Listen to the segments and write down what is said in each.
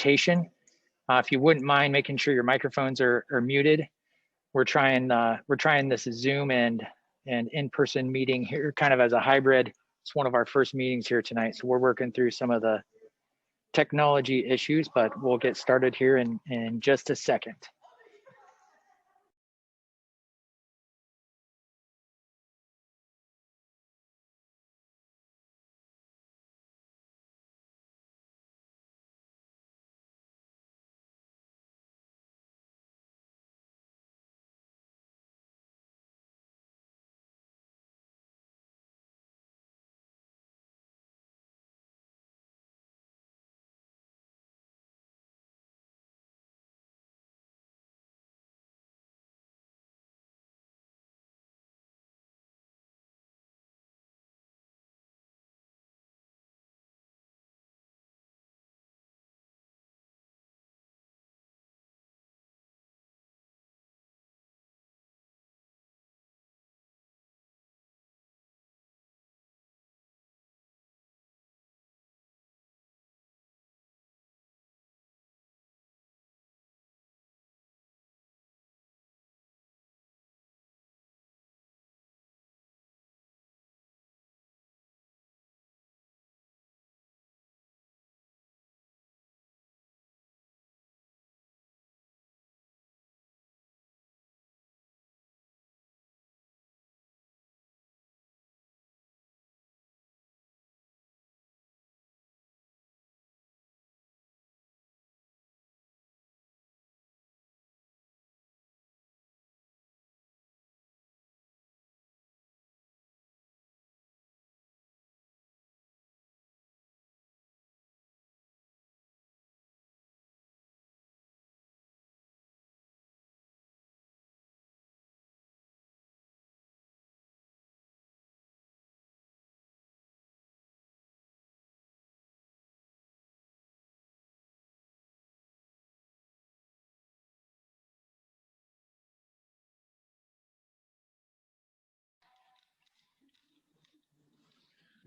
presentation. If you wouldn't mind making sure your microphones are muted. We're trying this Zoom and in-person meeting here kind of as a hybrid. It's one of our first meetings here tonight, so we're working through some of the technology issues, but we'll get started here in just a second.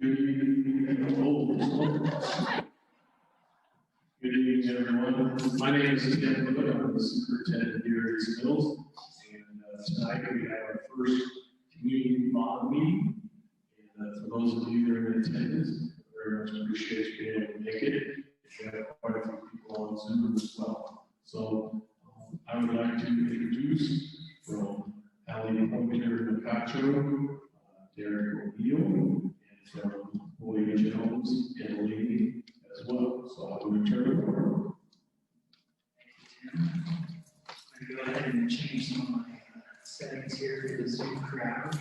Good evening, everyone. My name is Tim Wood. I'm the superintendent here at East Mills. And tonight we have our first community bond meeting. And for those of you that are in attendance, very much appreciate you being able to make it. We have quite a few people on Zoom as well. So I would like to introduce from Ali Pointer Macacho, Derek O'Neill, and from William Jones and Lady as well. So I will return it over. I'm going to go ahead and change some of my settings here for the Zoom crowd.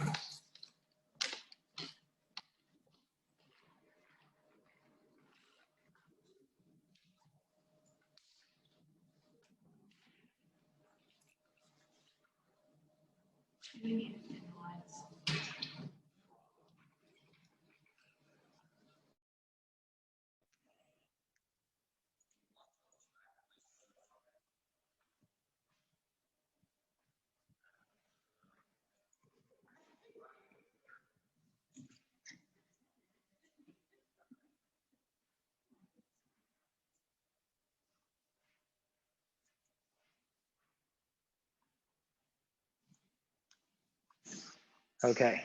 Okay.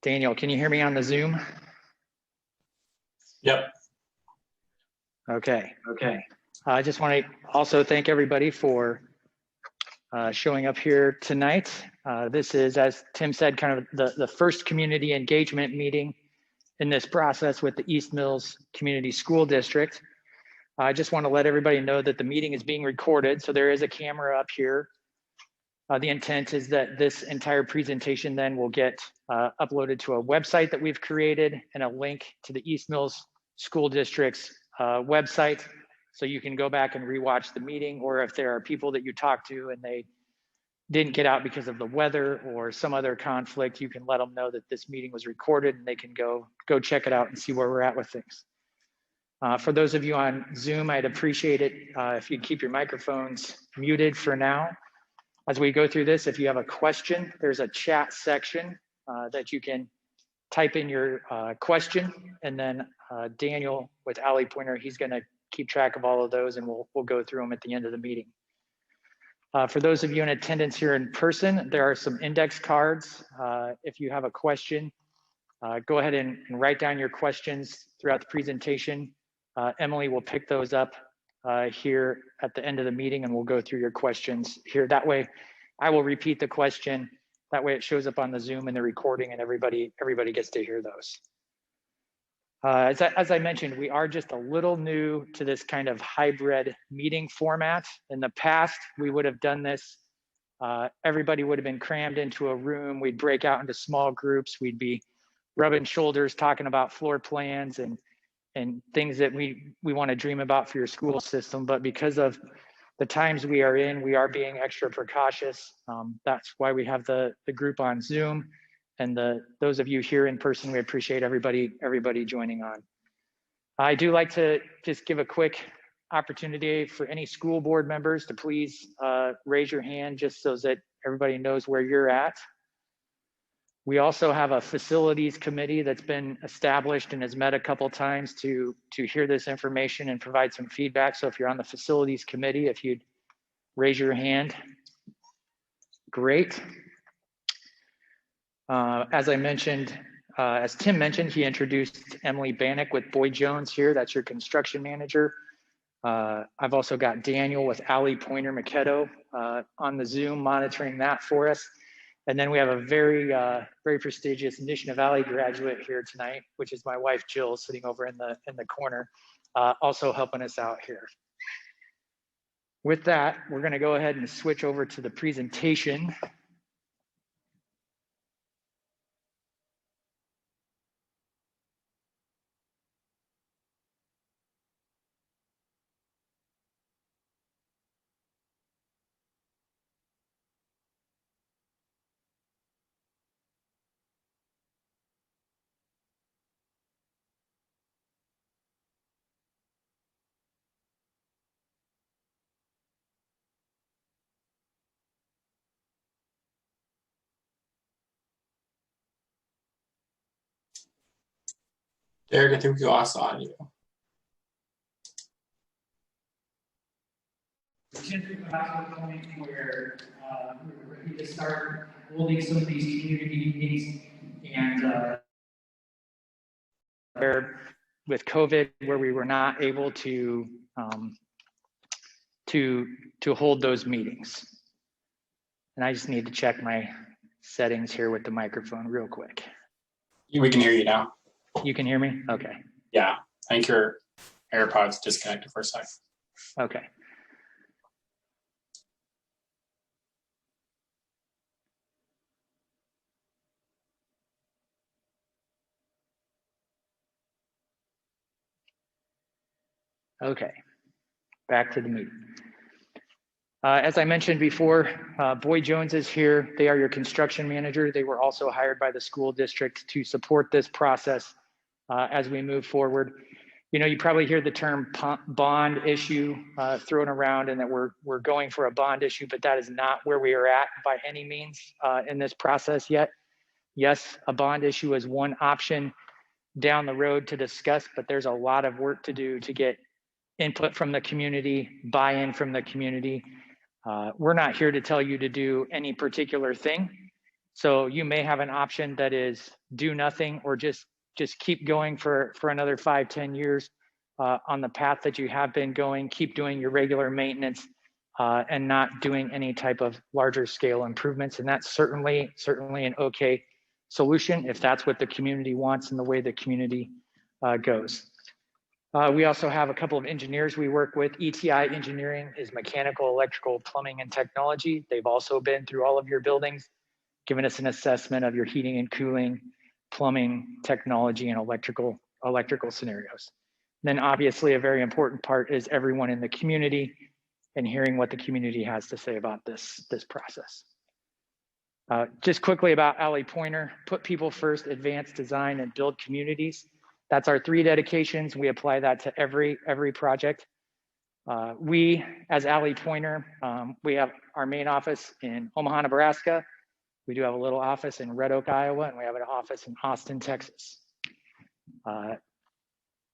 Daniel, can you hear me on the Zoom? Yep. Okay. I just want to also thank everybody for showing up here tonight. This is, as Tim said, kind of the first community engagement meeting in this process with the East Mills Community School District. I just want to let everybody know that the meeting is being recorded, so there is a camera up here. The intent is that this entire presentation then will get uploaded to a website that we've created and a link to the East Mills School District's website. So you can go back and rewatch the meeting, or if there are people that you talk to and they didn't get out because of the weather or some other conflict, you can let them know that this meeting was recorded and they can go check it out and see where we're at with things. For those of you on Zoom, I'd appreciate it if you'd keep your microphones muted for now. As we go through this, if you have a question, there's a chat section that you can type in your question, and then Daniel with Alley Pointer, he's going to keep track of all of those, and we'll go through them at the end of the meeting. For those of you in attendance here in person, there are some index cards. If you have a question, go ahead and write down your questions throughout the presentation. Emily will pick those up here at the end of the meeting, and we'll go through your questions here. That way, I will repeat the question. That way it shows up on the Zoom and the recording, and everybody gets to hear those. As I mentioned, we are just a little new to this kind of hybrid meeting format. In the past, we would have done this. Everybody would have been crammed into a room. We'd break out into small groups. We'd be rubbing shoulders, talking about floor plans and things that we want to dream about for your school system. But because of the times we are in, we are being extra precautious. That's why we have the group on Zoom. And those of you here in person, we appreciate everybody joining on. I do like to just give a quick opportunity for any school board members to please raise your hand, just so that everybody knows where you're at. We also have a facilities committee that's been established and has met a couple times to hear this information and provide some feedback. So if you're on the facilities committee, if you'd raise your hand, great. As I mentioned, as Tim mentioned, he introduced Emily Bannock with Boyd Jones here. That's your construction manager. I've also got Daniel with Alley Pointer Maquetto on the Zoom monitoring that for us. And then we have a very prestigious Nishna Valley graduate here tonight, which is my wife, Jill, sitting over in the corner, also helping us out here. With that, we're gonna go ahead and switch over to the presentation. Derek, I think we lost audio. Just about the point where we're ready to start holding some of these community meetings, and with COVID, where we were not able to hold those meetings. And I just need to check my settings here with the microphone real quick. We can hear you now. You can hear me? Okay. Yeah, I think your AirPods disconnected for a sec. Okay. Okay, back to the meeting. As I mentioned before, Boyd Jones is here. They are your construction manager. They were also hired by the school district to support this process as we move forward. You know, you probably hear the term bond issue thrown around, and that we're going for a bond issue, but that is not where we are at by any means in this process yet. Yes, a bond issue is one option down the road to discuss, but there's a lot of work to do to get input from the community, buy-in from the community. We're not here to tell you to do any particular thing. So you may have an option that is do nothing, or just keep going for another 5-10 years on the path that you have been going, keep doing your regular maintenance and not doing any type of larger scale improvements. And that's certainly an okay solution if that's what the community wants and the way the community goes. We also have a couple of engineers we work with. ETI Engineering is mechanical, electrical, plumbing, and technology. They've also been through all of your buildings, giving us an assessment of your heating and cooling, plumbing, technology, and electrical scenarios. And then obviously a very important part is everyone in the community and hearing what the community has to say about this process. Just quickly about Alley Pointer: put people first, advance design, and build communities. That's our 3 dedications. We apply that to every project. We, as Alley Pointer, we have our main office in Omaha, Nebraska. We do have a little office in Red Oak, Iowa, and we have an office in Austin, Texas.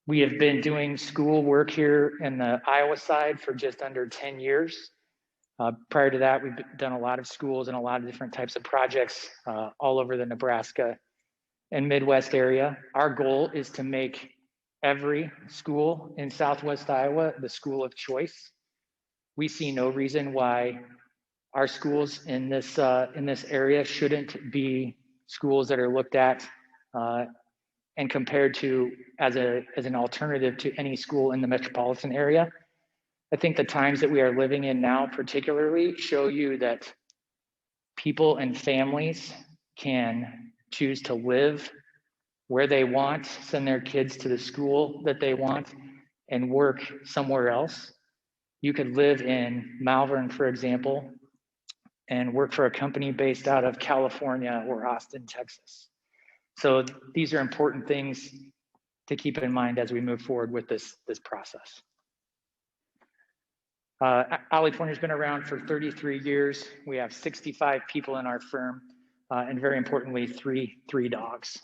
We have been doing school work here in the Iowa side for just under 10 years. Prior to that, we've done a lot of schools and a lot of different types of projects all over the Nebraska and Midwest area. Our goal is to make every school in Southwest Iowa the school of choice. We see no reason why our schools in this area shouldn't be schools that are looked at and compared to as an alternative to any school in the metropolitan area. I think the times that we are living in now particularly show you that people and families can choose to live where they want, send their kids to the school that they want, and work somewhere else. You could live in Malvern, for example, and work for a company based out of California or Austin, Texas. So these are important things to keep in mind as we move forward with this process. Ollie Pointer's been around for 33 years. We have 65 people in our firm, and very importantly, three dogs.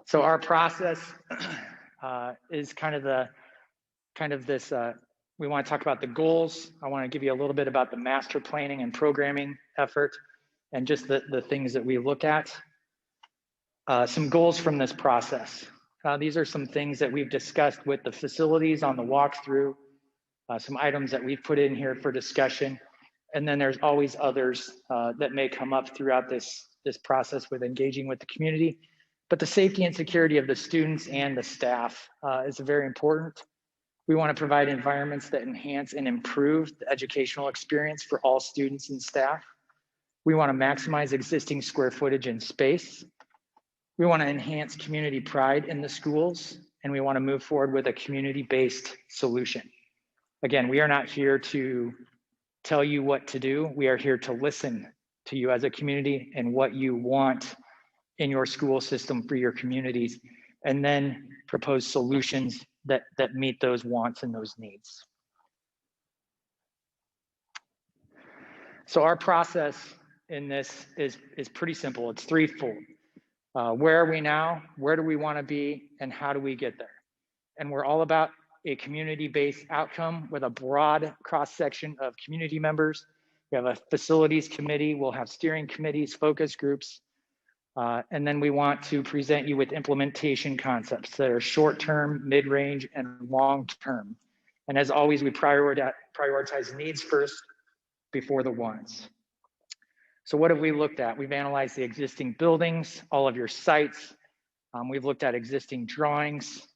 So our process is kind of this. We want to talk about the goals. I want to give you a little bit about the master planning and programming effort, and just the things that we look at. Some goals from this process. These are some things that we've discussed with the facilities on the walkthrough. Some items that we've put in here for discussion, and then there's always others that may come up throughout this process with engaging with the community. But the safety and security of the students and the staff is very important. We want to provide environments that enhance and improve the educational experience for all students and staff. We want to maximize existing square footage and space. We want to enhance community pride in the schools, and we want to move forward with a community-based solution. Again, we are not here to tell you what to do. We are here to listen to you as a community and what you want in your school system for your communities, and then propose solutions that meet those wants and those needs. So our process in this is pretty simple. It's threefold. Where are we now? Where do we want to be? And how do we get there? And we're all about a community-based outcome with a broad cross-section of community members. We have a facilities committee. We'll have steering committees, focus groups. And then we want to present you with implementation concepts that are short-term, mid-range, and long-term. And as always, we prioritize needs first before the wants. So what have we looked at? We've analyzed the existing buildings, all of your sites. We've looked at existing drawings.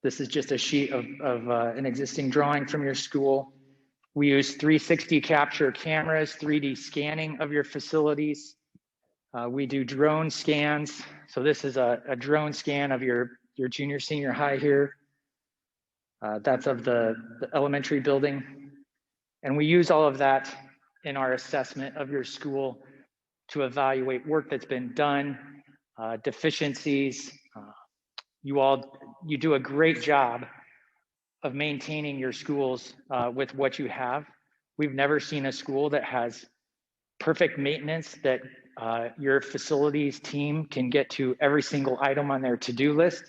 This is just a sheet of an existing drawing from your school. We use 360 capture cameras, 3D scanning of your facilities. We do drone scans. So this is a drone scan of your junior, senior high here. That's of the elementary building. And we use all of that in our assessment of your school to evaluate work that's been done, deficiencies. You do a great job of maintaining your schools with what you have. We've never seen a school that has perfect maintenance, that your facilities team can get to every single item on their to-do list.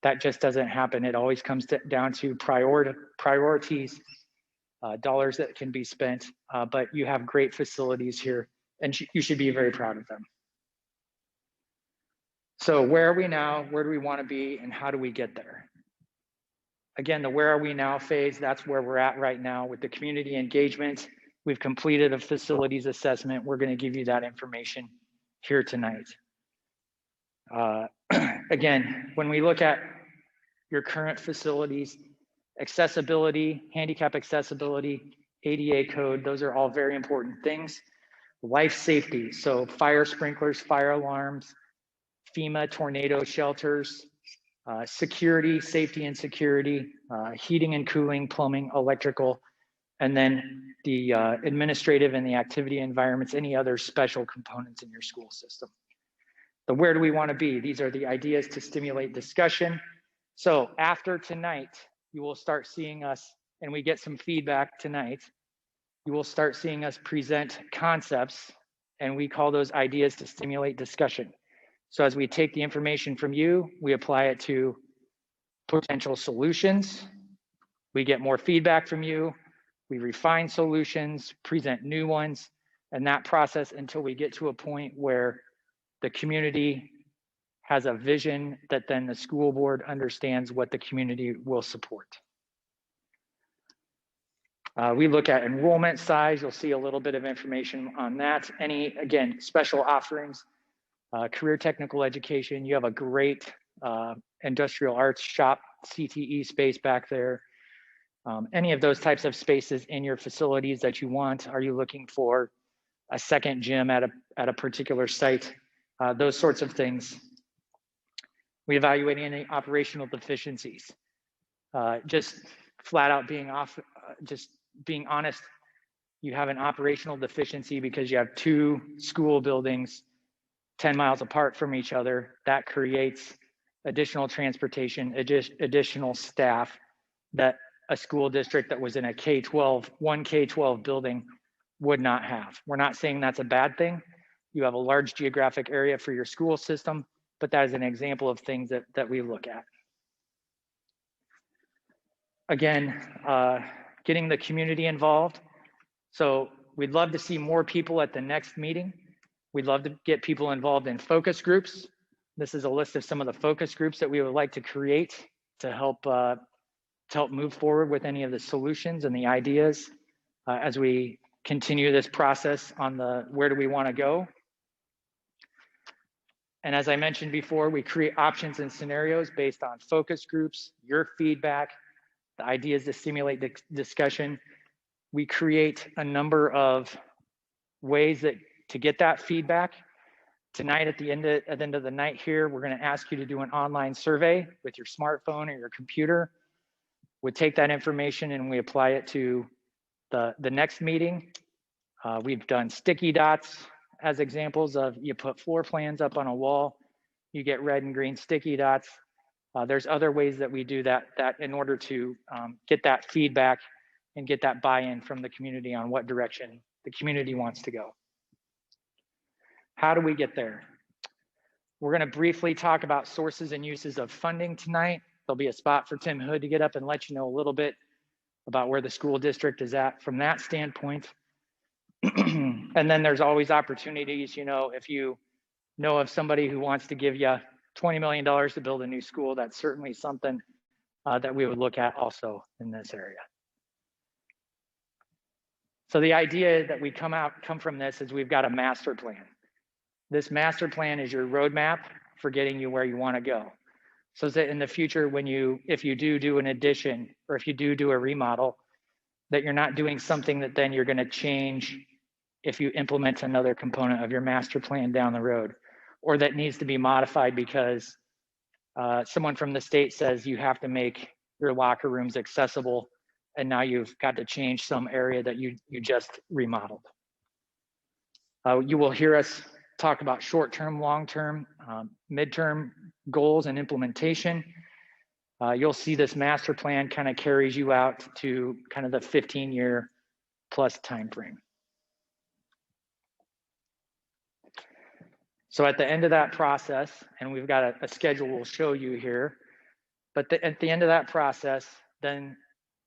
That just doesn't happen. It always comes down to priorities, dollars that can be spent, but you have great facilities here, and you should be very proud of them. So where are we now? Where do we want to be? And how do we get there? Again, the where are we now phase, that's where we're at right now with the community engagement. We've completed a facilities assessment. We're going to give you that information here tonight. Again, when we look at your current facilities, accessibility, handicap accessibility, ADA code, those are all very important things. Life safety, so fire sprinklers, fire alarms, FEMA tornado shelters, security, safety and security, heating and cooling, plumbing, electrical, and then the administrative and the activity environments, any other special components in your school system. The where do we want to be? These are the ideas to stimulate discussion. So after tonight, you will start seeing us, and we get some feedback tonight. you will start seeing us present concepts, and we call those ideas to stimulate discussion. So as we take the information from you, we apply it to potential solutions. We get more feedback from you. We refine solutions, present new ones, and that process until we get to a point where the community has a vision that then the school board understands what the community will support. We look at enrollment size. You'll see a little bit of information on that. Any, again, special offerings, career technical education. You have a great industrial arts shop, CTE space back there. Any of those types of spaces in your facilities that you want. Are you looking for a second gym at a particular site? Those sorts of things. We evaluate any operational deficiencies. Just flat out being just being honest, you have an operational deficiency because you have two school buildings 10 miles apart from each other. That creates additional transportation, additional staff that a school district that was in a K-12, one K-12 building would not have. We're not saying that's a bad thing. You have a large geographic area for your school system, but that is an example of things that we look at. Again, getting the community involved. So we'd love to see more people at the next meeting. We'd love to get people involved in focus groups. This is a list of some of the focus groups that we would like to create to help move forward with any of the solutions and the ideas as we continue this process on the where do we want to go. And as I mentioned before, we create options and scenarios based on focus groups, your feedback, the ideas to stimulate the discussion. We create a number of ways to get that feedback. Tonight at the end of the night here, we're going to ask you to do an online survey with your smartphone or your computer. We take that information and we apply it to the next meeting. We've done sticky dots as examples of you put floor plans up on a wall, you get red and green sticky dots. There's other ways that we do that in order to get that feedback and get that buy-in from the community on what direction the community wants to go. How do we get there? We're going to briefly talk about sources and uses of funding tonight. There'll be a spot for Tim Hood to get up and let you know a little bit about where the school district is at from that standpoint. And then there's always opportunities, if you know of somebody who wants to give you $20 million to build a new school, that's certainly something that we would look at also in this area. So the idea that we come from this is we've got a master plan. This master plan is your roadmap for getting you where you want to go. So that in the future, if you do an addition or if you do a remodel, that you're not doing something that then you're going to change if you implement another component of your master plan down the road, or that needs to be modified because someone from the state says you have to make your locker rooms accessible, and now you've got to change some area that you just remodeled. You will hear us talk about short-term, long-term, midterm goals and implementation. You'll see this master plan kind of carries you out to kind of the 15-year plus time frame. So at the end of that process, and we've got a schedule we'll show you here, but at the end of that process, then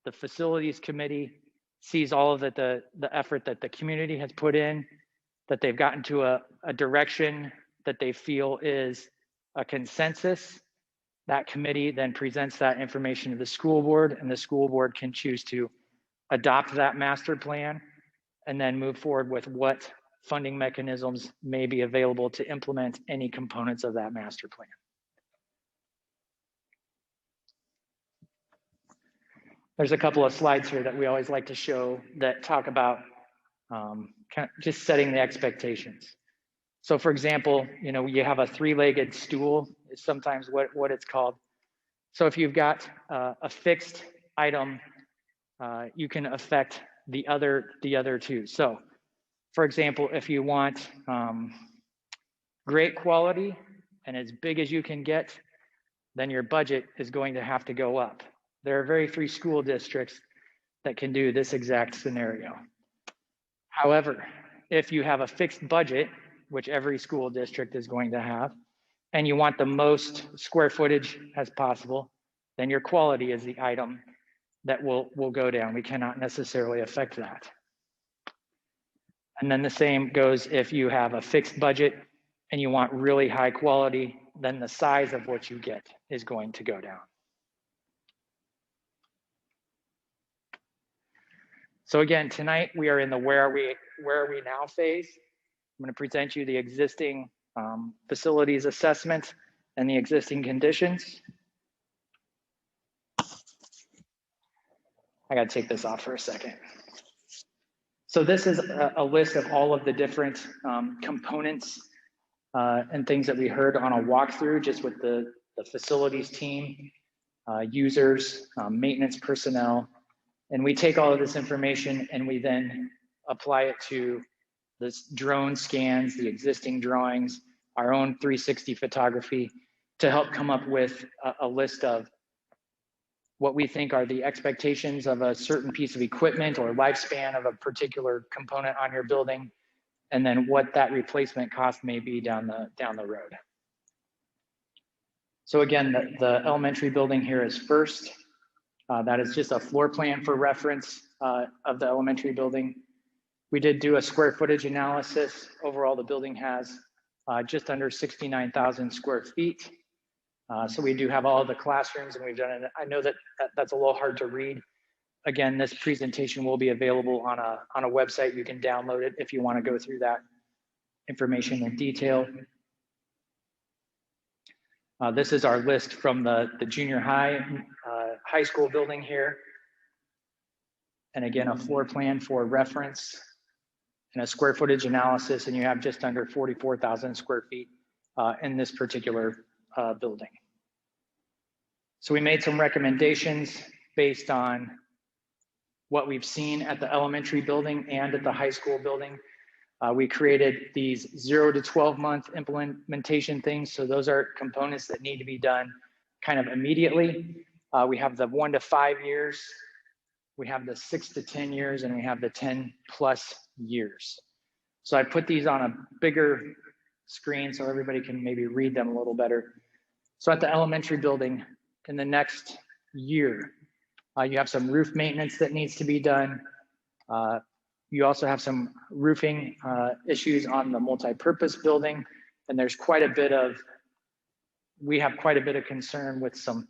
the facilities committee sees all of the effort that the community has put in, that they've gotten to a direction that they feel is a consensus. That committee then presents that information to the school board, and the school board can choose to adopt that master plan and then move forward with what funding mechanisms may be available to implement any components of that master plan. There's a couple of slides here that we always like to show that talk about kind of just setting the expectations. So for example, you have a three-legged stool is sometimes what it's called. So if you've got a fixed item, you can affect the other two. So for example, if you want great quality and as big as you can get, then your budget is going to have to go up. There are very few school districts that can do this exact scenario. However, if you have a fixed budget, which every school district is going to have, and you want the most square footage as possible, then your quality is the item that will go down. We cannot necessarily affect that. And then the same goes if you have a fixed budget and you want really high quality, then the size of what you get is going to go down. So again, tonight we are in the where are we now phase. I'm going to present you the existing facilities assessment and the existing conditions. I got to take this off for a second. So this is a list of all of the different components and things that we heard on a walkthrough just with the facilities team, users, maintenance personnel. And we take all of this information and we then apply it to this drone scans, the existing drawings, our own 360 photography to help come up with a list of what we think are the expectations of a certain piece of equipment or lifespan of a particular component on your building, and then what that replacement cost may be down the road. So again, the elementary building here is first. That is just a floor plan for reference of the elementary building. We did do a square footage analysis. Overall, the building has just under 69,000 square feet. So we do have all the classrooms and we've done it. I know that that's a little hard to read. Again, this presentation will be available on a website. You can download it if you want to go through that information in detail. This is our list from the junior high school building here. And again, a floor plan for reference and a square footage analysis, and you have just under 44,000 square feet in this particular building. So we made some recommendations based on what we've seen at the elementary building and at the high school building. We created these 0 to 12 month implementation things. So those are components that need to be done kind of immediately. We have the 1 to 5 years, we have the 6 to 10 years, and we have the 10+ years. So I put these on a bigger screen so everybody can maybe read them a little better. So at the elementary building, in the next year, you have some roof maintenance that needs to be done. You also have some roofing issues on the multi-purpose building, and there's we have quite a bit of concern with some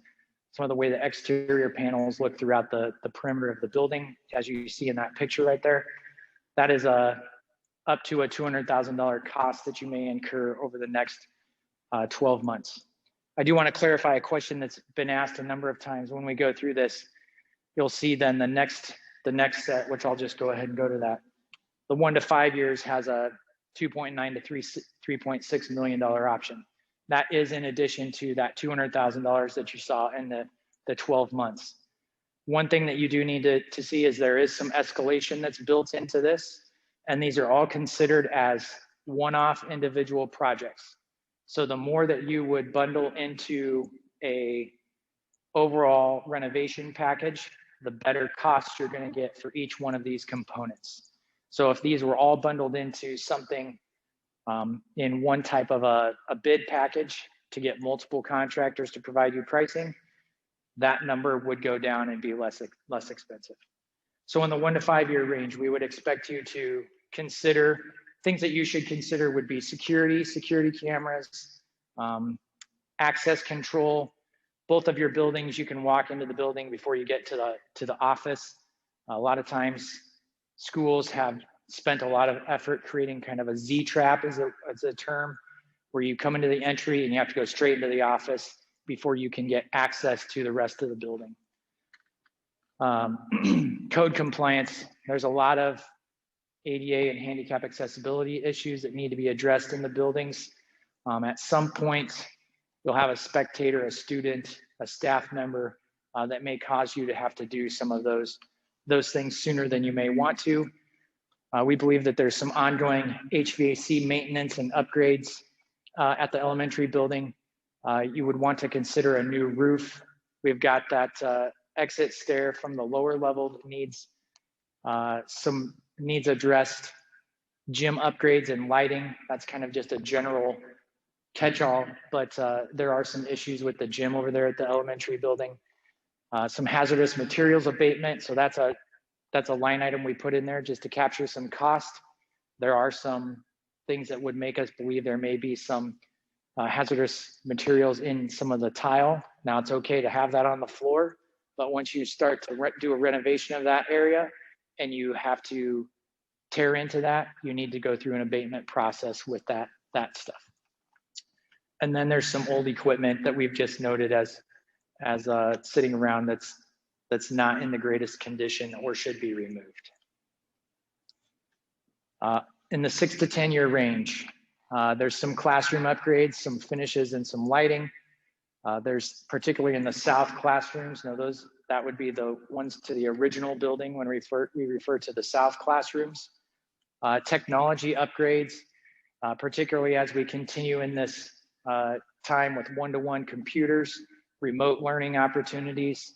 of the way the exterior panels look throughout the perimeter of the building, as you see in that picture right there. That is up to a $200,000 cost that you may incur over the next 12 months. I do want to clarify a question that's been asked a number of times. When we go through this, you'll see then the next set, which I'll just go ahead and go to that. The 1 to 5 years has a $2.9 to $3.6 million option. That is in addition to that $200,000 that you saw in the 12 months. One thing that you do need to see is there is some escalation that's built into this, and these are all considered as one-off individual projects. So the more that you would bundle into a overall renovation package, the better cost you're going to get for each one of these components. So if these were all bundled into something in one type of a bid package to get multiple contractors to provide you pricing, that number would go down and be less expensive. So in the 1 to 5 year range, we would expect you to consider things that you should consider would be security cameras, access control. Both of your buildings, you can walk into the building before you get to the office. A lot of times schools have spent a lot of effort creating kind of a Z-trap as a term, where you come into the entry and you have to go straight into the office before you can get access to the rest of the building. Code compliance, there's a lot of ADA and handicap accessibility issues that need to be addressed in the buildings. At some point, you'll have a spectator, a student, a staff member that may cause you to have to do some of those things sooner than you may want to. We believe that there's some ongoing HVAC maintenance and upgrades at the elementary building. You would want to consider a new roof. We've got that exit stair from the lower level that needs some needs addressed gym upgrades and lighting. That's kind of just a general catch-all, but there are some issues with the gym over there at the elementary building. Some hazardous materials abatement. So that's a line item we put in there just to capture some cost. There are some things that would make us believe there may be some hazardous materials in some of the tile. Now it's okay to have that on the floor, but once you start to do a renovation of that area and you have to tear into that, you need to go through an abatement process with that stuff. And then there's some old equipment that we've just noted as sitting around that's not in the greatest condition or should be removed. In the 6 to 10 year range, there's some classroom upgrades, some finishes, and some lighting. There's particularly in the south classrooms. Now that would be the ones to the original building when we refer to the south classrooms. Technology upgrades, particularly as we continue in this time with one-to-one computers, remote learning opportunities.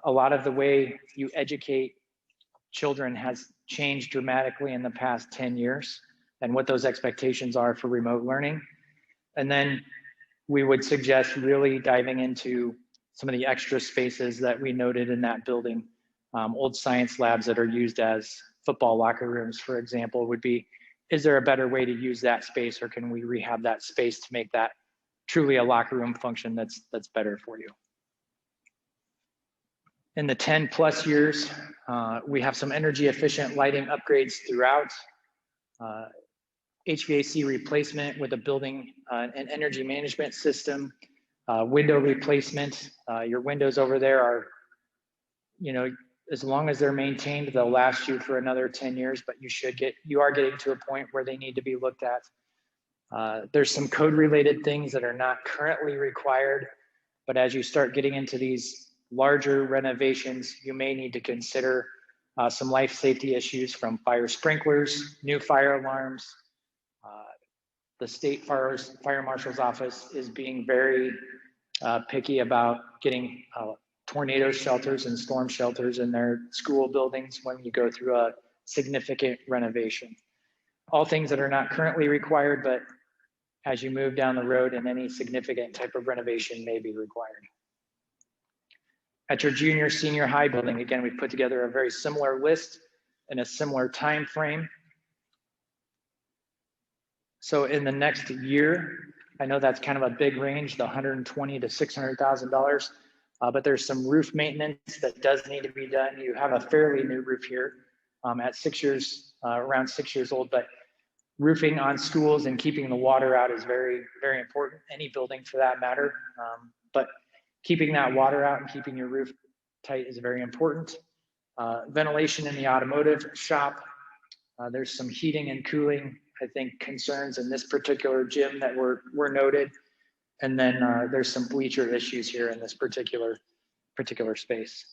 A lot of the way you educate children has changed dramatically in the past 10 years and what those expectations are for remote learning. And then we would suggest really diving into some of the extra spaces that we noted in that building. Old science labs that are used as football locker rooms, for example, would be, is there a better way to use that space, or can we rehab that space to make that truly a locker room function that's better for you? In the 10 plus years, we have some energy efficient lighting upgrades throughout. HVAC replacement with a building and energy management system, window replacement. Your windows over there are, as long as they're maintained, they'll last you for another 10 years, but you are getting to a point where they need to be looked at. There's some code related things that are not currently required, but as you start getting into these larger renovations, you may need to consider some life safety issues from fire sprinklers, new fire alarms. The state fire marshal's office is being very picky about getting tornado shelters and storm shelters in their school buildings when you go through a significant renovation. All things that are not currently required, but as you move down the road and any significant type of renovation may be required. At your junior, senior high building, again, we've put together a very similar list in a similar time frame. So in the next year, I know that's kind of a big range, the $120,000 to $600,000, but there's some roof maintenance that does need to be done. You have a fairly new roof here at 6 years, around 6 years old, but roofing on schools and keeping the water out is very, very important, any building for that matter. But keeping that water out and keeping your roof tight is very important. Ventilation in the automotive shop. There's some heating and cooling, I think, concerns in this particular gym that were noted. And then there's some bleacher issues here in this particular space.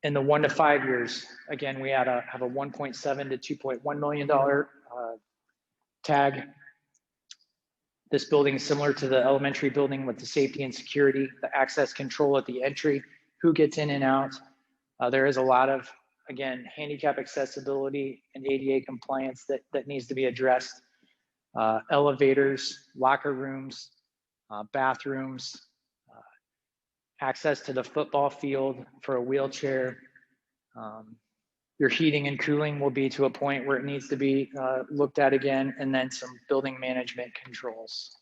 In the 1 to 5 years, again, we have a $1.7 to $2.1 million tag. This building is similar to the elementary building with the safety and security, the access control at the entry, who gets in and out. There is a lot of, again, handicap accessibility and ADA compliance that needs to be addressed. Elevators, locker rooms, bathrooms, access to the football field for a wheelchair. Your heating and cooling will be to a point where it needs to be looked at again, and then some building management controls.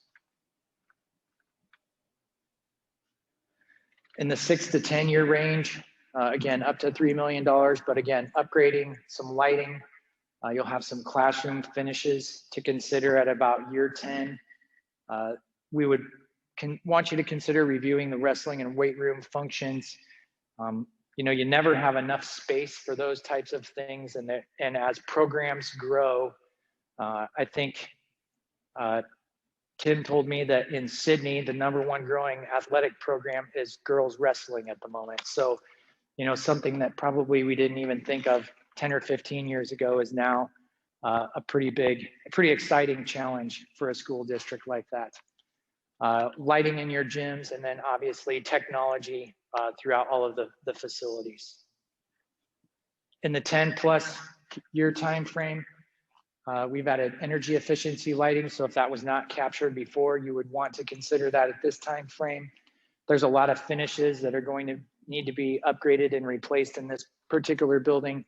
In the 6 to 10 year range, again, up to $3 million, but again, upgrading some lighting. You'll have some classroom finishes to consider at about year 10. We would want you to consider reviewing the wrestling and weight room functions. You never have enough space for those types of things. And as programs grow, I think Tim told me that in Sydney, the #1 growing athletic program is girls wrestling at the moment. So, something that probably we didn't even think of 10 or 15 years ago is now a pretty exciting challenge for a school district like that. Lighting in your gyms, and then obviously technology throughout all of the facilities. In the 10 plus year time frame. We've added energy efficiency lighting, so if that was not captured before, you would want to consider that at this time frame. There's a lot of finishes that are going to need to be upgraded and replaced in this particular building.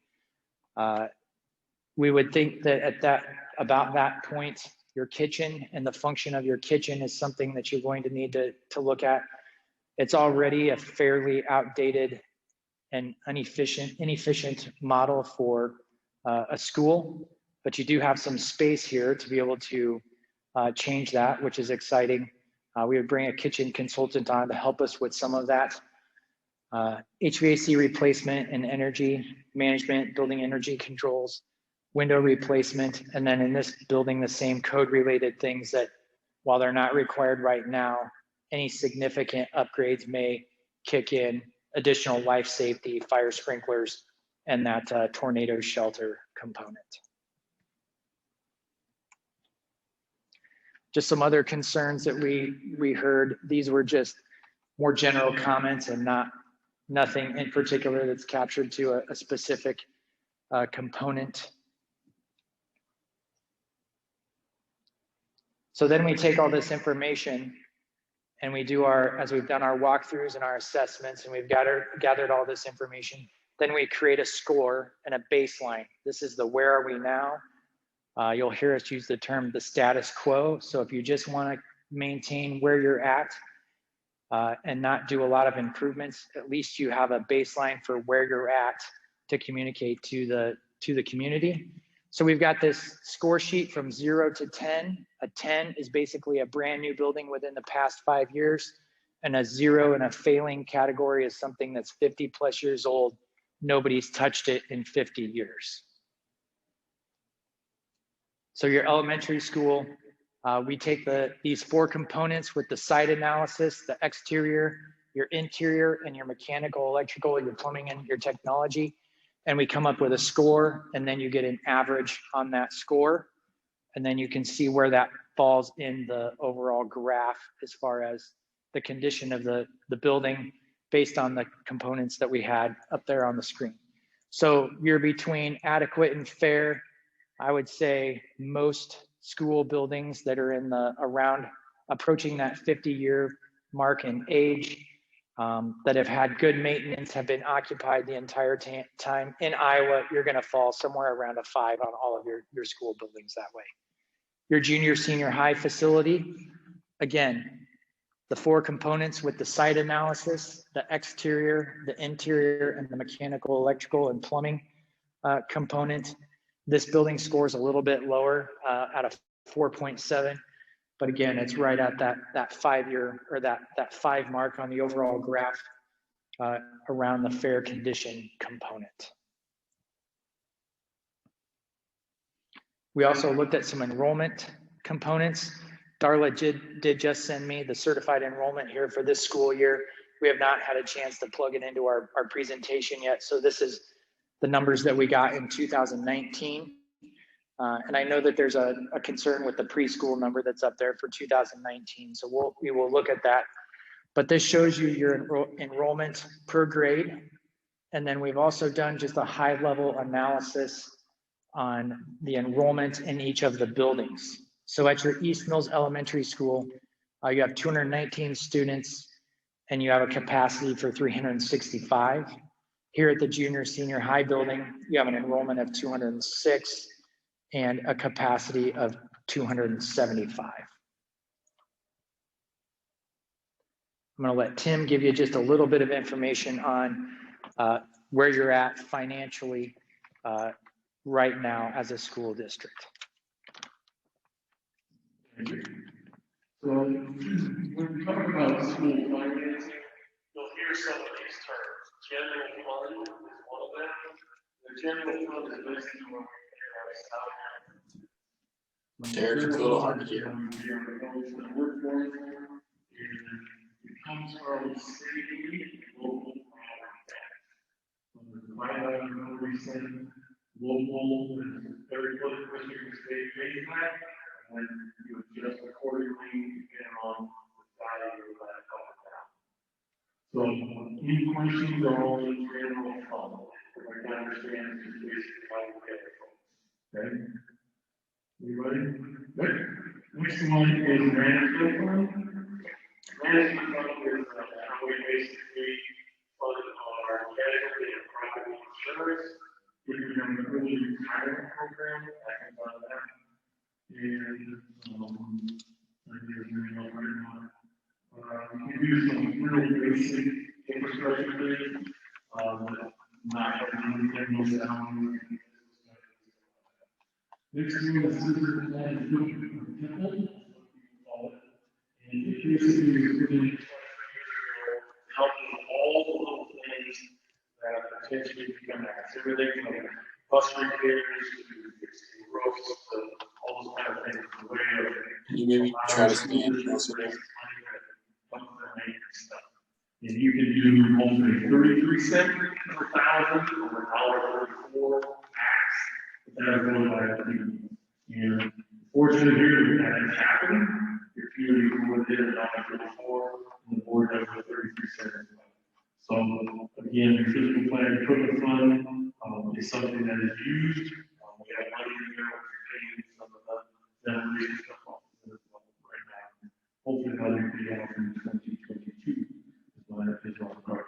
We would think that about that point, your kitchen and the function of your kitchen is something that you're going to need to look at. It's already a fairly outdated and inefficient model for a school, but you do have some space here to be able to change that, which is exciting. We would bring a kitchen consultant on to help us with some of that. HVAC replacement and energy management, building energy controls, window replacement, and then in this building, the same code related things that while they're not required right now, any significant upgrades may kick in, additional life safety, fire sprinklers, and that tornado shelter component. Just some other concerns that we heard. These were just more general comments and nothing in particular that's captured to a specific component. So then we take all this information and we do as we've done our walkthroughs and our assessments and we've gathered all this information, then we create a score and a baseline. This is the where are we now? You'll hear us use the term the status quo. So if you just want to maintain where you're at and not do a lot of improvements, at least you have a baseline for where you're at to communicate to the community. So we've got this score sheet from 0 to 10. A 10 is basically a brand new building within the past 5 years, and a 0 in a failing category is something that's 50 plus years old. Nobody's touched it in 50 years. So your elementary school, we take these 4 components with the site analysis, the exterior, your interior, and your mechanical, electrical, your plumbing, and your technology. And we come up with a score, and then you get an average on that score. And then you can see where that falls in the overall graph as far as the condition of the building based on the components that we had up there on the screen. So you're between adequate and fair. I would say most school buildings that are in around approaching that 50-year mark in age, that have had good maintenance, have been occupied the entire time. In Iowa, you're going to fall somewhere around a 5 on all of your school buildings that way. Your junior, senior high facility, again, the 4 components with the site analysis, the exterior, the interior, and the mechanical, electrical, and plumbing component. This building scores a little bit lower at a 4.7. But again, it's right at that 5-year or that 5 mark on the overall graph around the fair condition component. We also looked at some enrollment components. Darla did just send me the certified enrollment here for this school year. We have not had a chance to plug it into our presentation yet. So this is the numbers that we got in 2019. And I know that there's a concern with the preschool number that's up there for 2019. So we will look at that. But this shows you your enrollment per grade. And then we've also done just a high level analysis on the enrollment in each of the buildings. So at your East Mills Elementary School, you have 219 students and you have a capacity for 365. Here at the junior senior high building, you have an enrollment of 206 and a capacity of 275. I'm going to let Tim give you just a little bit of information on where you're at financially right now as a school district. So when we talk about school financing, you'll hear some of these terms. General fund is one of them. The general fund is basically when we pay our salary. Derek, it's a little hard to hear. Workforce, and it comes from state and local property. Recent local and every other district state pays that, and then you adjust accordingly depending on the value of that coming down. So any questions on the general fund? can understand the situation how we get it. Okay? Everybody? Good. Next one is management fund. Management fund is how we basically fund our casualty and property insurance. If you're in the early retirement program, I can fund that. And we do some really basic infrastructure things, not having anything down. Next one is superintendent temple, what we call it. And it basically is really helping all the little things that potentially become acts. Everything from bus repairs to fixing roofs to all those kind of things. The way of Can you maybe try to stand closer? And you can do only 33 cents per thousand or $1.34 max. That is really by the people. And fortunately here, we had it happen. Your community board did it $1.34 and the board does it 33 cents. So again, the physical plan equipment fund is something that is used. We have money in there, we're paying some of the demolition stuff off right now. Hopefully by the end of 2022 is when it is on the card.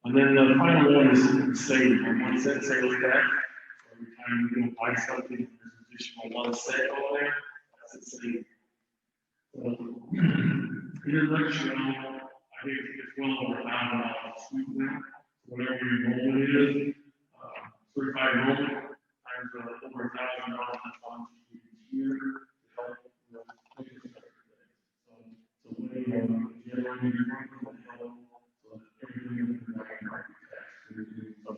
And then the final one is save. And 1 cent sales tax. Every time you go buy something, there's an additional 1 cent on there. That's a save. In a nutshell, I think it's well over $1,000 sweet now. Whatever your enrollment is, certified enrollment times over $1,000 in funds each year to help make it better. So when you generally your money will help so that everything is in the right market tax. So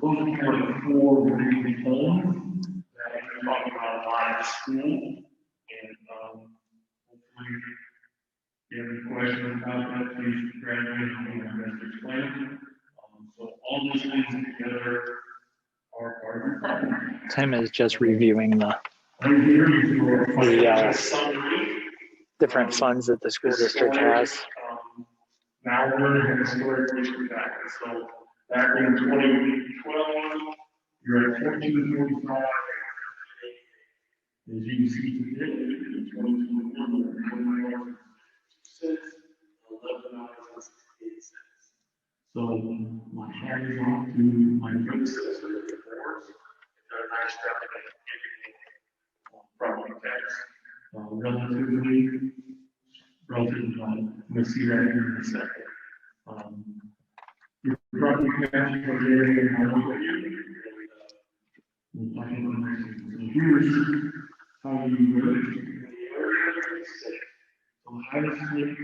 those are kind of the four main components that we talk about a lot at school, and hopefully. If you have any questions about that, please grab me and I'll best explain. So all these things together are part of the problem. Tim is just reviewing the I'm here for summary. Different funds that the school district has. Now we're in historic district act. So back in 2012, you're at 1445. As you can see today, in 2021, so my hat is off to my predecessor at the boards. They've done a nice job of getting property tax relatively. We'll see that here in a second. Your property tax is very important. We'll talk about the next one. So here's how you do it. So the highest rate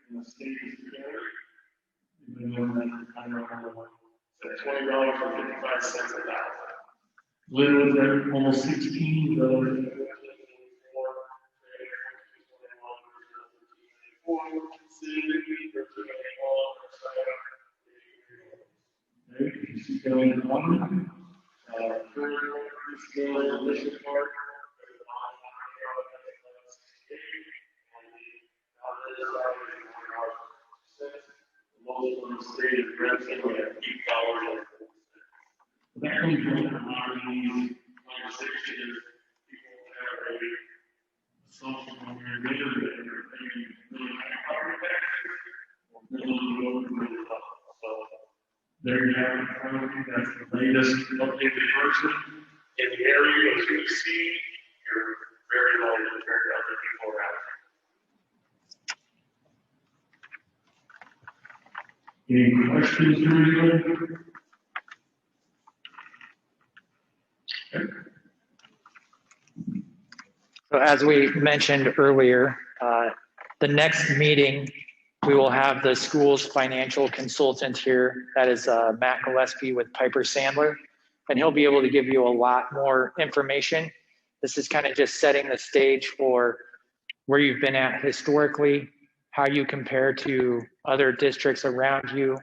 in the state is together. Even though I don't know, $20.55 a thousand. Little is at almost 16, relative to you see going in one, scale is the mission part. Most of the state is renting at $8. That comes from a lot of these conversations. People have a assumption on their neighbor that they're paying really high property taxes or really low. So there you have it in front of you. That's the latest updated version. In the area as you see, you're very low compared to other people around you. Any questions, Julie? So as we mentioned earlier, the next meeting, we will have the school's financial consultant here. That is Matt Gillespie with Piper Sandler, and he'll be able to give you a lot more information. This is kind of just setting the stage for where you've been at historically, how you compare to other districts around you,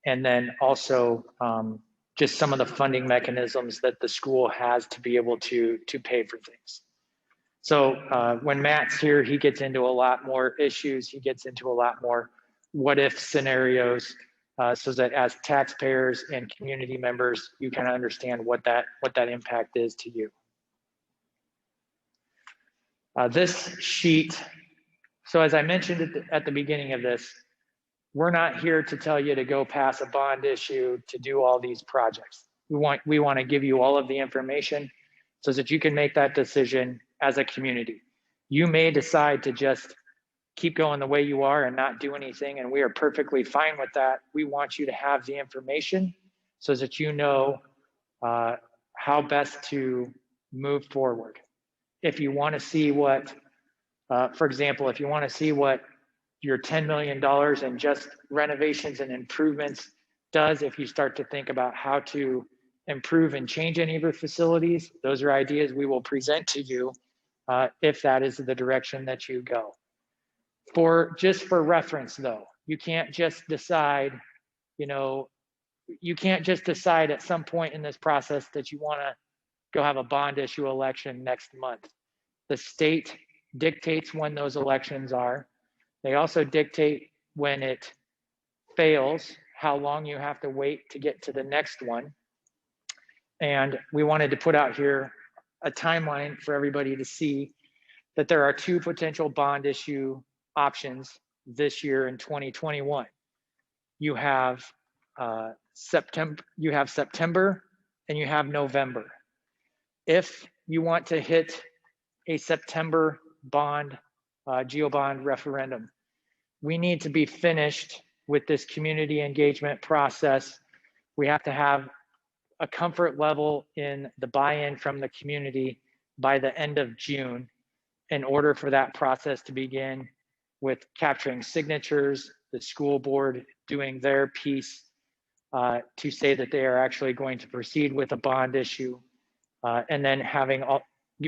and then also just some of the funding mechanisms that the school has to be able to pay for things. So when Matt's here, he gets into a lot more issues. He gets into a lot more what if scenarios so that as taxpayers and community members, you kind of understand what that impact is to you. This sheet, so as I mentioned at the beginning of this, we're not here to tell you to go pass a bond issue to do all these projects. We want to give you all of the information so that you can make that decision as a community. You may decide to just keep going the way you are and not do anything, and we are perfectly fine with that. We want you to have the information so that you know how best to move forward. If you want to see what, for example, if you want to see what your $10 million in just renovations and improvements does, if you start to think about how to improve and change any of your facilities, those are ideas we will present to you if that is the direction that you go. Just for reference though, you can't just decide, you can't just decide at some point in this process that you want to go have a bond issue election next month. The state dictates when those elections are. They also dictate when it fails, how long you have to wait to get to the next one. And we wanted to put out here a timeline for everybody to see that there are 2 potential bond issue options this year in 2021. You have September and you have November. If you want to hit a September bond, GeoBond referendum, we need to be finished with this community engagement process. We have to have a comfort level in the buy-in from the community by the end of June in order for that process to begin with capturing signatures, the school board doing their piece to say that they are actually going to proceed with a bond issue, and then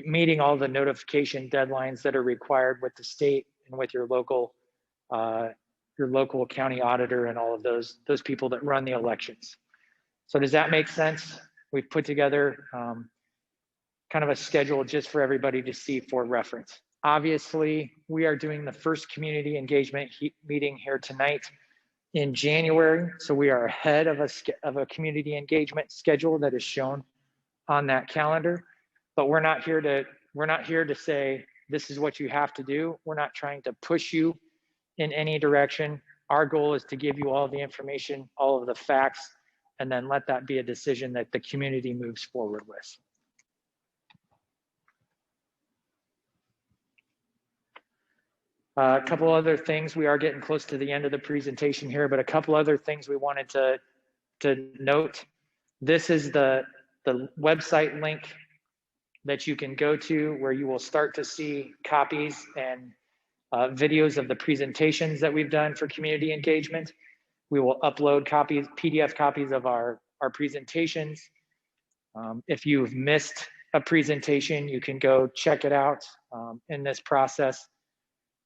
meeting all the notification deadlines that are required with the state and with your local county auditor and all of those people that run the elections. So does that make sense? We've put together kind of a schedule just for everybody to see for reference. Obviously, we are doing the first community engagement meeting here tonight in January. So we are ahead of a community engagement schedule that is shown on that calendar. But we're not here to say, this is what you have to do. We're not trying to push you in any direction. Our goal is to give you all the information, all of the facts, and then let that be a decision that the community moves forward with. A couple other things, we are getting close to the end of the presentation here, but a couple other things we wanted to note. This is the website link that you can go to where you will start to see copies and videos of the presentations that we've done for community engagement. We will upload copies, PDF copies of our presentations. If you've missed a presentation, you can go check it out in this process.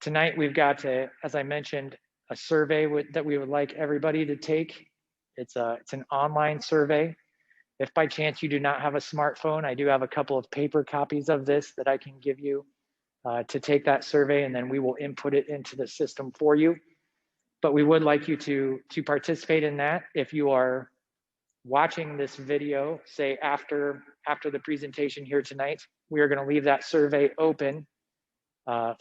Tonight, we've got, as I mentioned, a survey that we would like everybody to take. It's an online survey. If by chance you do not have a smartphone, I do have a couple of paper copies of this that I can give you to take that survey, and then we will input it into the system for you. But we would like you to participate in that. If you are watching this video, say after the presentation here tonight, we are going to leave that survey open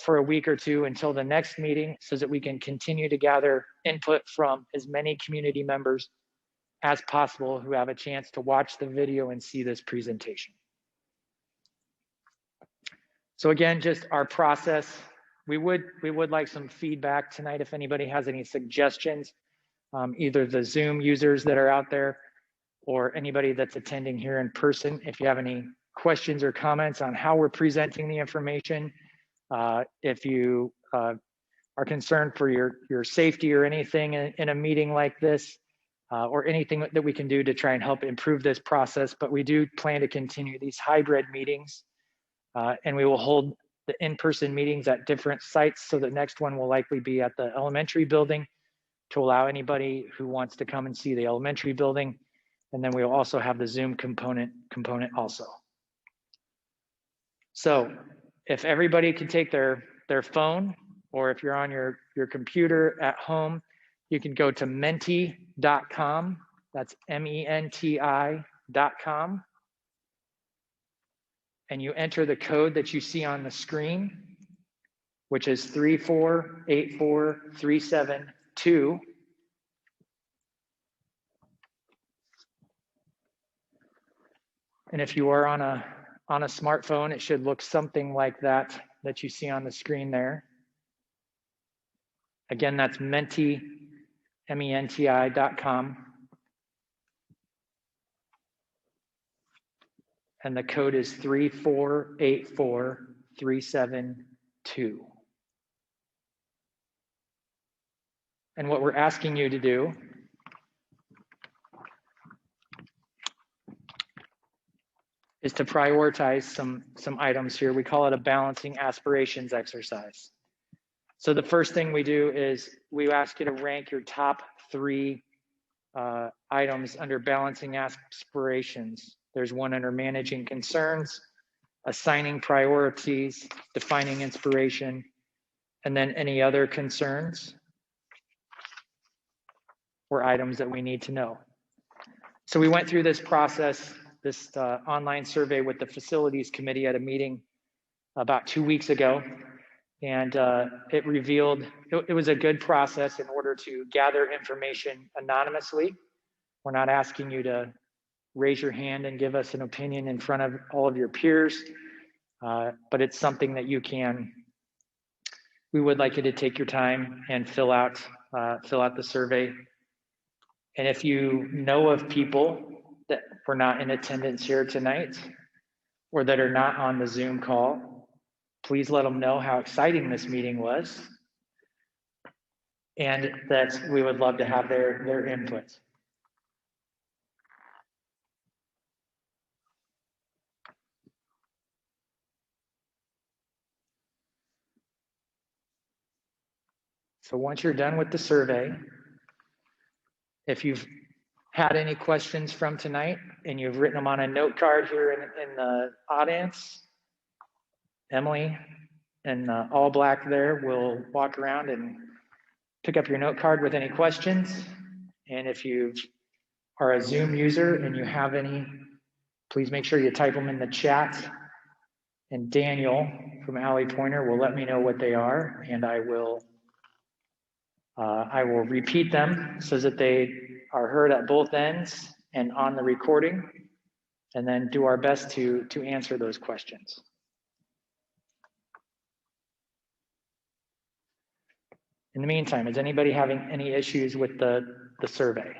for a week or two until the next meeting so that we can continue to gather input from as many community members as possible who have a chance to watch the video and see this presentation. So again, just our process. We would like some feedback tonight if anybody has any suggestions, either the Zoom users that are out there or anybody that's attending here in person. If you have any questions or comments on how we're presenting the information, if you are concerned for your safety or anything in a meeting like this, or anything that we can do to try and help improve this process. But we do plan to continue these hybrid meetings, and we will hold the in-person meetings at different sites. So the next one will likely be at the elementary building to allow anybody who wants to come and see the elementary building. And then we will also have the Zoom component also. So if everybody could take their phone, or if you're on your computer at home, You can go to menti.com. That's MENTI.com. And you enter the code that you see on the screen, which is 3484372. And if you are on a smartphone, it should look something like that you see on the screen there. Again, that's menti, MENTI.com. And the code is 3484372. And what we're asking you to do is to prioritize some items here. We call it a balancing aspirations exercise. So the first thing we do is we ask you to rank your top 3 items under balancing aspirations. There's one under managing concerns, assigning priorities, defining inspiration, and then any other concerns or items that we need to know. So we went through this process, this online survey with the facilities committee at a meeting about 2 weeks ago. And it revealed, it was a good process in order to gather information anonymously. We're not asking you to raise your hand and give us an opinion in front of all of your peers, but it's something that we would like you to take your time and fill out the survey. And if you know of people that were not in attendance here tonight or that are not on the Zoom call, please let them know how exciting this meeting was and that we would love to have their input. So once you're done with the survey, if you've had any questions from tonight and you've written them on a note card here in the audience, Emily and all black there will walk around and pick up your note card with any questions. And if you are a Zoom user and you have any, please make sure you type them in the chat. And Daniel from Alley Pointer will let me know what they are, and I will repeat them so that they are heard at both ends and on the recording, and then do our best to answer those questions. In the meantime, is anybody having any issues with the survey?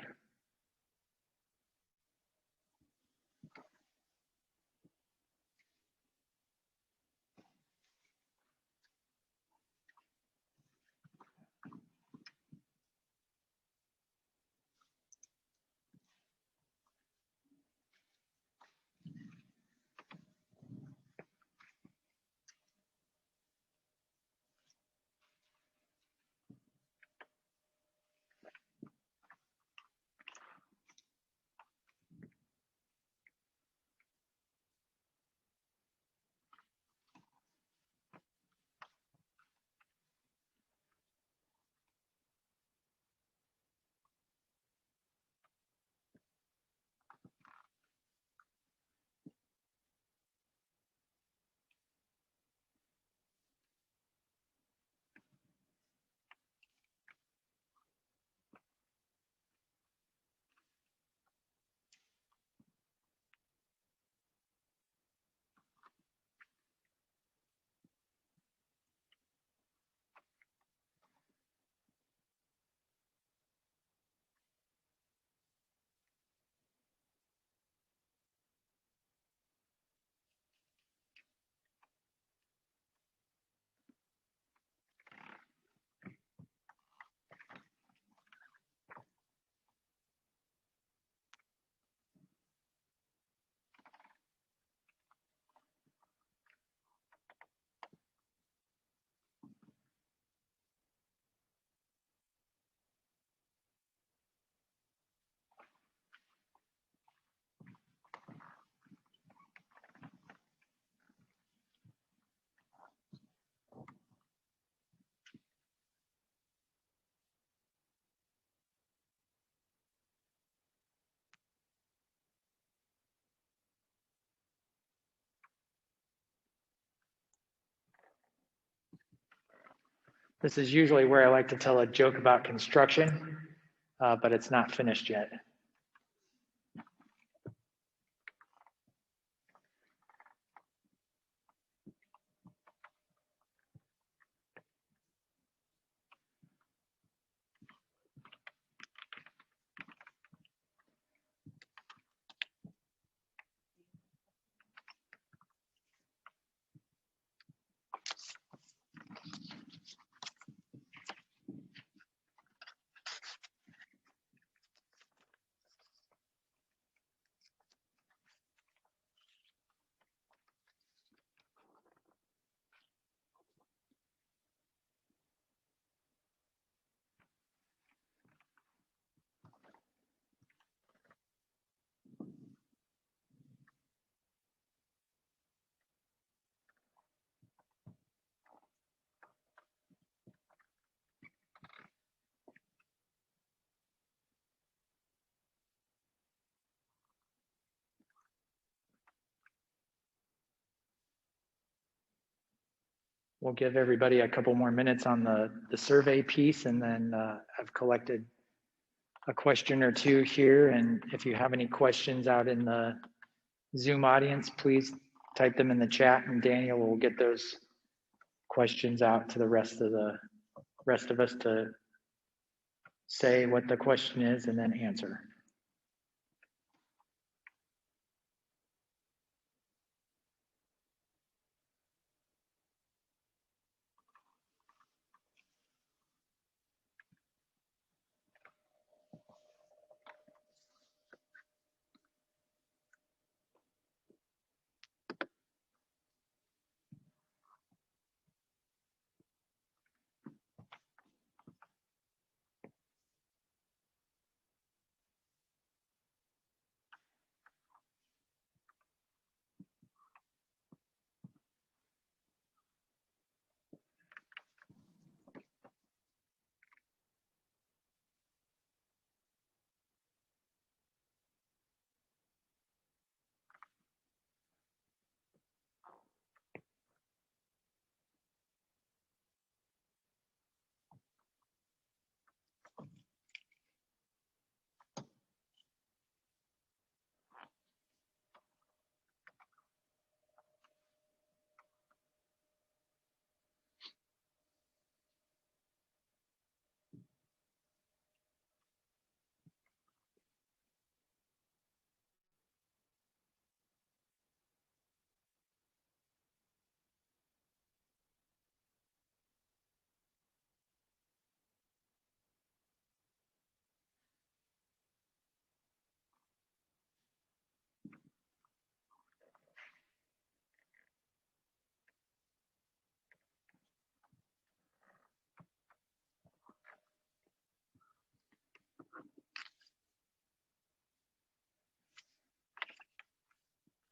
This is usually where I like to tell a joke about construction, but it's not finished yet. We'll give everybody a couple more minutes on the survey piece, and then I've collected a question or two here. And if you have any questions out in the Zoom audience, please type them in the chat, and Daniel will get those questions out to the rest of us to say what the question is and then answer.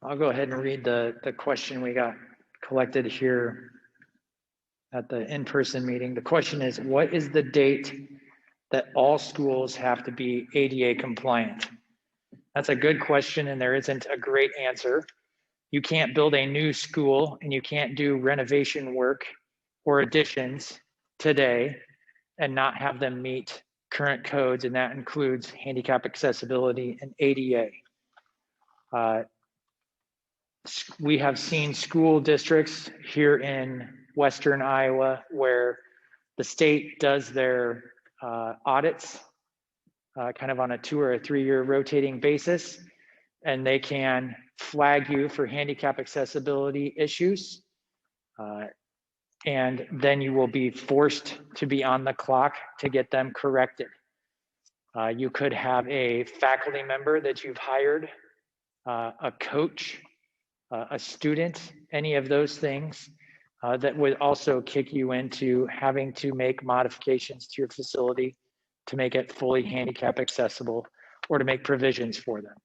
I'll go ahead and read the question we got collected here at the in-person meeting. The question is, what is the date that all schools have to be ADA compliant? That's a good question, and there isn't a great answer. You can't build a new school and you can't do renovation work or additions today and not have them meet current codes, and that includes handicap accessibility and ADA. We have seen school districts here in Western Iowa where the state does their audits kind of on a 2 or a 3 year rotating basis, and they can flag you for handicap accessibility issues. And then you will be forced to be on the clock to get them corrected. You could have a faculty member that you've hired, a coach, a student, any of those things that would also kick you into having to make modifications to your facility to make it fully handicap accessible or to make provisions for them.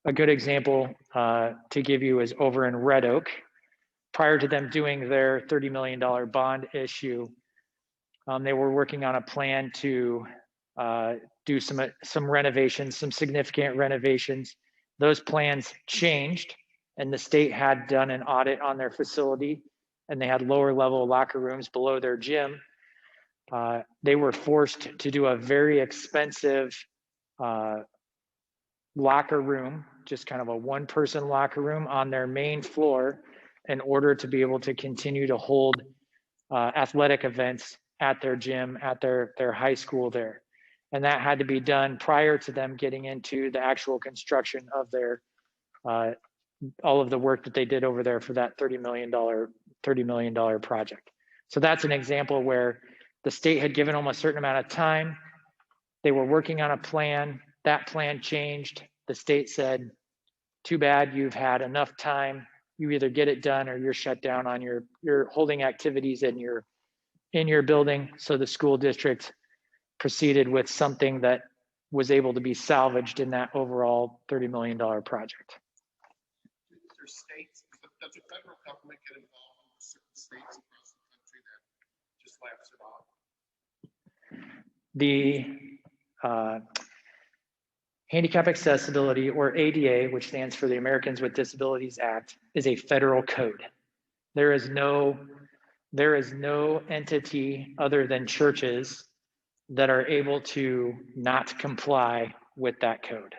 A good example to give you is over in Red Oak. Prior to them doing their $30 million bond issue, they were working on a plan to do some renovations, some significant renovations. Those plans changed, and the state had done an audit on their facility, and they had lower level locker rooms below their gym. they were forced to do a very expensive locker room, just kind of a one-person locker room on their main floor in order to be able to continue to hold athletic events at their gym, at their high school there. And that had to be done prior to them getting into the actual construction of their all of the work that they did over there for that $30 million project. So that's an example where the state had given them a certain amount of time. They were working on a plan. That plan changed. The state said, too bad, you've had enough time. You either get it done or you're shut down on your holding activities in your building. So the school district proceeded with something that was able to be salvaged in that overall $30 million project. There's states, does the federal government get involved in certain states across the country that just laughs it off? The Handicap Accessibility, or ADA, which stands for the Americans with Disabilities Act, is a federal code. There is no entity other than churches that are able to not comply with that code.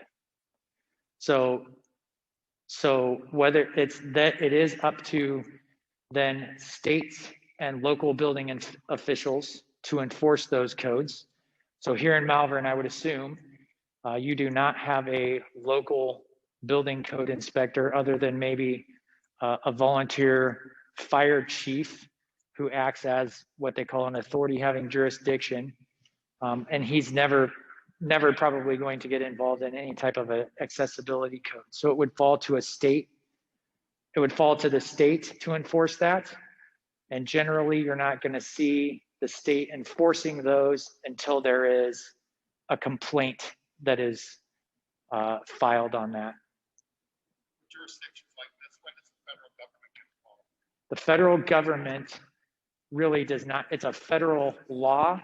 So whether it's that, it is up to then states and local building officials to enforce those codes. So here in Malvern, I would assume you do not have a local building code inspector other than maybe a volunteer fire chief who acts as what they call an authority having jurisdiction. And he's never probably going to get involved in any type of accessibility code. So it would fall to a state. It would fall to the state to enforce that. And generally, you're not going to see the state enforcing those until there is a complaint that is filed on that. Jurisdictions like this, when does the federal government get involved? The federal government really does not. It's a federal law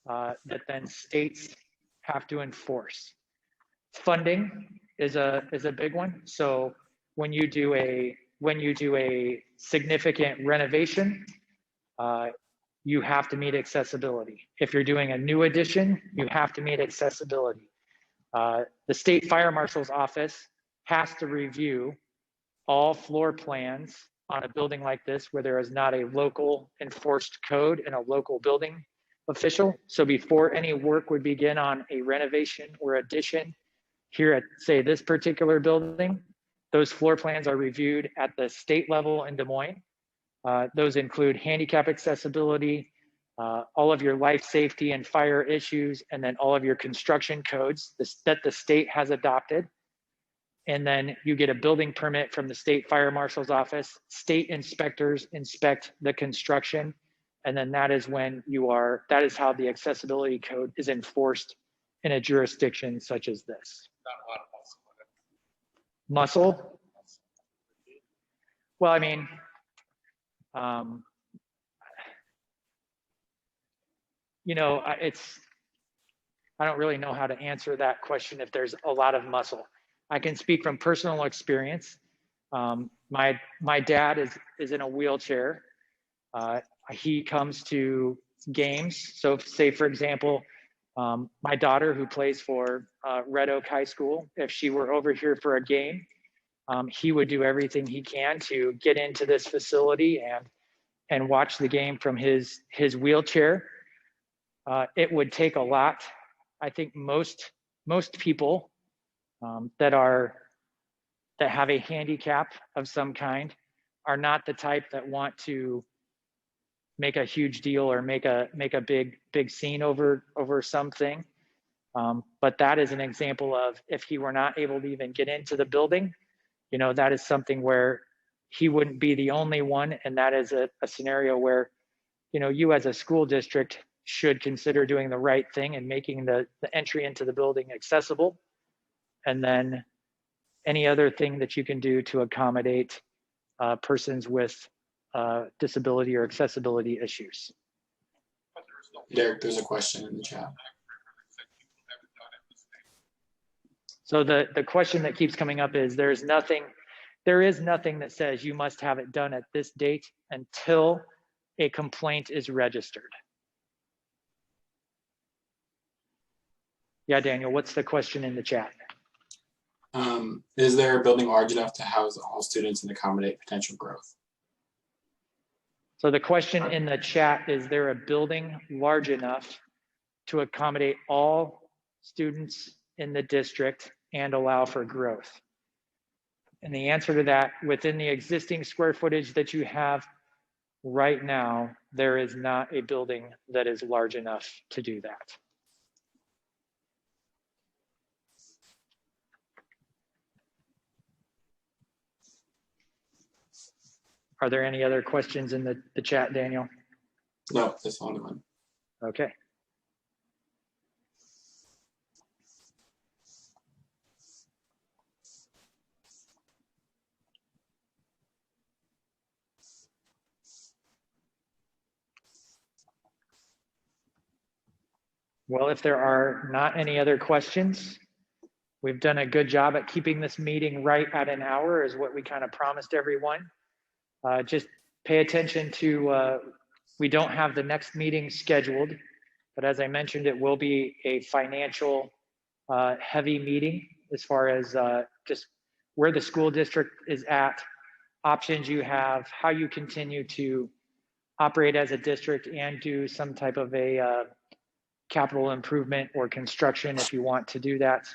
that then states have to enforce. Funding is a big one. So when you do a significant renovation, you have to meet accessibility. If you're doing a new addition, you have to meet accessibility. The state fire marshal's office has to review all floor plans on a building like this where there is not a local enforced code and a local building official. So before any work would begin on a renovation or addition here at, say, this particular building, those floor plans are reviewed at the state level in Des Moines. Those include handicap accessibility, all of your life safety and fire issues, and then all of your construction codes that the state has adopted. And then you get a building permit from the state fire marshal's office. State inspectors inspect the construction. And then that is that is how the accessibility code is enforced in a jurisdiction such as this. Not a lot of muscle in it. Muscle? Well, I mean, you know, I don't really know how to answer that question if there's a lot of muscle. I can speak from personal experience. My dad is in a wheelchair. He comes to games. So say, for example, my daughter who plays for Red Oak High School, if she were over here for a game, he would do everything he can to get into this facility and watch the game from his wheelchair. It would take a lot. I think most people that have a handicap of some kind are not the type that want to make a huge deal or make a big scene over something. But that is an example of, if he were not able to even get into the building, you know, that is something where he wouldn't be the only one. And that is a scenario where, you know, you as a school district should consider doing the right thing and making the entry into the building accessible. And then any other thing that you can do to accommodate persons with disability or accessibility issues. Derek, there's a question in the chat. So the question that keeps coming up is, there is nothing that says you must have it done at this date until a complaint is registered. Yeah, Daniel, what's the question in the chat? Is there a building large enough to house all students and accommodate potential growth? So the question in the chat, is there a building large enough to accommodate all students in the district and allow for growth? And the answer to that, within the existing square footage that you have right now, there is not a building that is large enough to do that. Are there any other questions in the chat, Daniel? No, that's the only one. Okay. Well, if there are not any other questions, we've done a good job at keeping this meeting right at an hour is what we kind of promised everyone. Just pay attention to, we don't have the next meeting scheduled, but as I mentioned, it will be a financial heavy meeting as far as just where the school district is at, options you have, how you continue to operate as a district and do some type of a capital improvement or construction if you want to do that.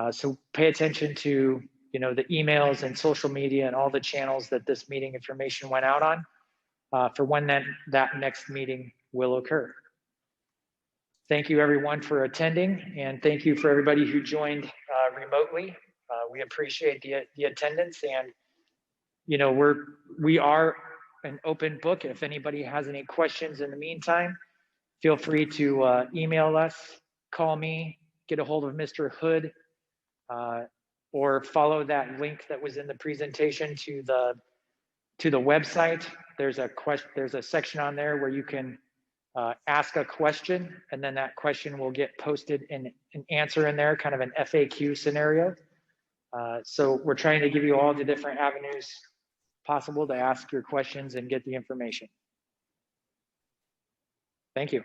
So pay attention to the emails and social media and all the channels that this meeting information went out on for when that next meeting will occur. Thank you everyone for attending, and thank you for everybody who joined remotely. We appreciate the attendance, and we are an open book. If anybody has any questions in the meantime, feel free to email us, call me, get a hold of Mr. Hood, or follow that link that was in the presentation to the website. There's a section on there where you can ask a question, and then that question will get posted in an answer in there, kind of an FAQ scenario. So we're trying to give you all the different avenues possible to ask your questions and get the information. Thank you.